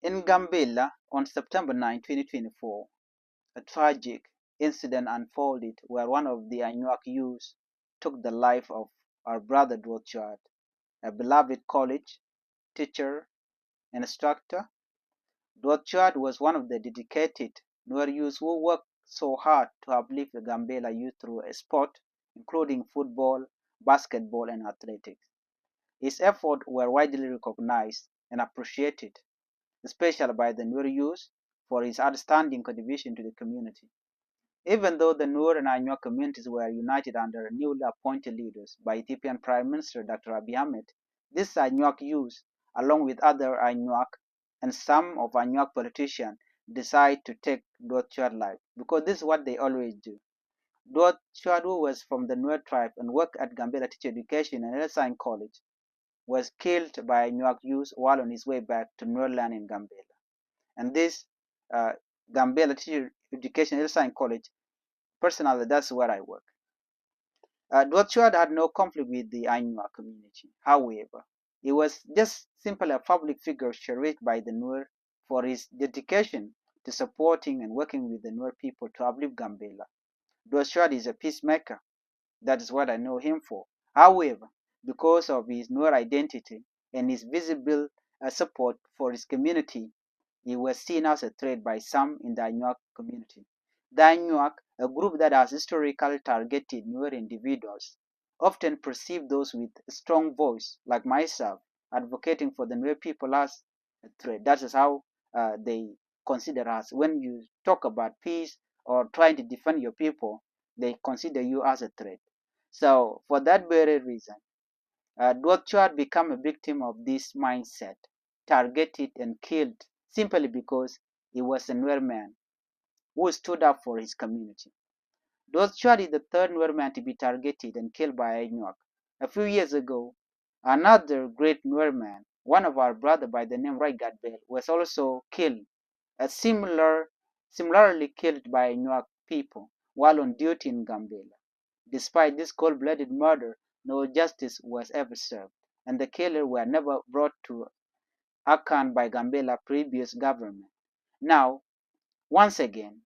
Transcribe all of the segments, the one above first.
In Gambella, on September 9, 2024, a tragic incident unfolded where one of the Anywak youths took the life of our brother Duoth Choat, a beloved college teacher and instructor. Duoth Choat was one of the dedicated Nuer youths who worked so hard to uplift the Gambella youth through a sport, including football, basketball, and athletics. His efforts were widely recognized and appreciated, especially by the Nuer youth, for his outstanding contribution to the community. Even though the Nuer and Anywak communities were united under newly appointed leaders by Ethiopian Prime Minister Dr. Abiy Ahmed, these Anywak youth, along with other Anywak and some of Anywak politicians, decided to take Duoth Choat life because this is what they always do. Duoth Choat, who was from the Nuer tribe and worked at Gambella Teacher Education and Elsain College, was killed by Anywak youth while on his way back to Nuer land in Gambella. And this Gambella Teacher Education Elsain College, personally, that's where I work. Duoth Choat had no conflict with the Anywak community. However, he was just simply a public figure cherished by the Nuer for his dedication to supporting and working with the Nuer people to uplift Gambella. Duoth Choat is a peacemaker. That is what I know him for. However, because of his Nuer identity and his visible support for his community, he was seen as a threat by some in the Anywak community. The Anywak, a group that has historically targeted Nuer individuals, often perceive those with a strong voice, like myself, advocating for the Nuer people as a threat. That is how they consider us. When you talk about peace or trying to defend your people, they consider you as a threat. So, for that very reason, Duoth Choat became a victim of this mindset, targeted and killed simply because he was a Nuer man who stood up for his community. Duoth Choat is the third Nuer man to be targeted and killed by Anywak. A few years ago, another great Nuer man, one of our brother by the name Rai Gadbel, was also killed, similarly killed by Anywak people while on duty in Gambella. Despite this cold-blooded murder, no justice was ever served, and the killers were never brought to account by Gambella previous government. Now, once again,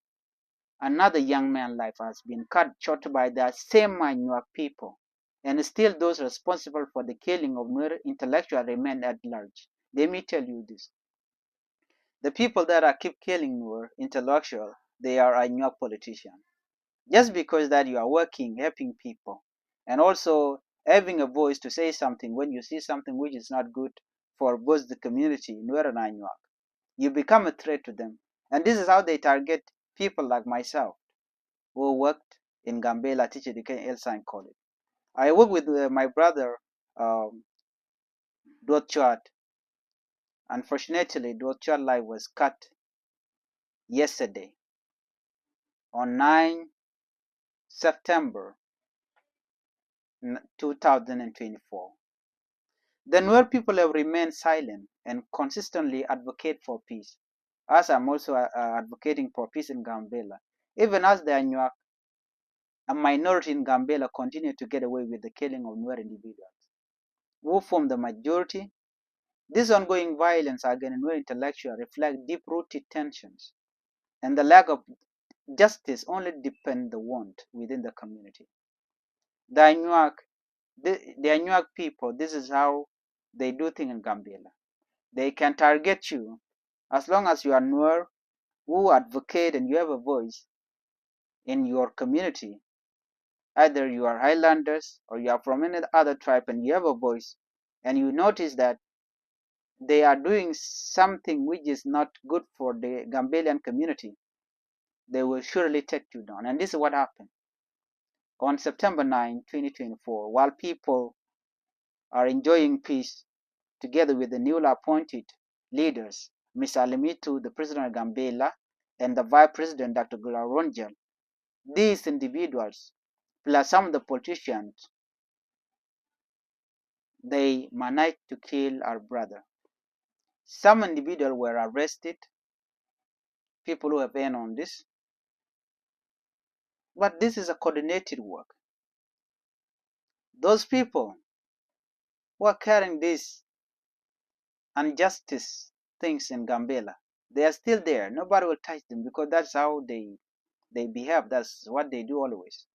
another young man's life has been cut short by the same Anywak people, and still those responsible for the killing of Nuer intellectuals remain at large. Let me tell you this. The people that are keep killing Nuer intellectuals, they are Anywak politicians. Just because that you are working, helping people, and also having a voice to say something when you see something which is not good for both the community, Nuer and Anywak, you become a threat to them. And this is how they target people like myself, who worked in Gambella Teacher Education Elsain College. I work with my brother, Duoth Choat. Unfortunately, Duoth Choat life was cut yesterday on 9 September 2024. The Nuer people have remained silent and consistently advocate for peace, as I'm also advocating for peace in Gambella, even as the Anywak, a minority in Gambella, continue to get away with the killing of Nuer individuals, who form the majority. This ongoing violence against Nuer intellectuals reflect deep-rooted tensions, and the lack of justice only deepens the wound within the community. The Anywak people, this is how they do things in Gambella. They can target you as long as you are Nuer who advocate and you have a voice in your community. Either you are Highlanders or you are from any other tribe and you have a voice, and you notice that they are doing something which is not good for the Gambellian community, they will surely take you down. And this is what happened. On September 9, 2024, while people are enjoying peace together with the newly appointed leaders, Mr. Alimitu, the president of Gambella, and the vice president, Dr. Gularonjal, these individuals, plus some of the politicians, they managed to kill our brother. Some individuals were arrested, people who have been on this, but this is a coordinated work. Those people who are carrying this injustice things in Gambella. They are still there. Nobody will touch them because that's how they behave. That's what they do always.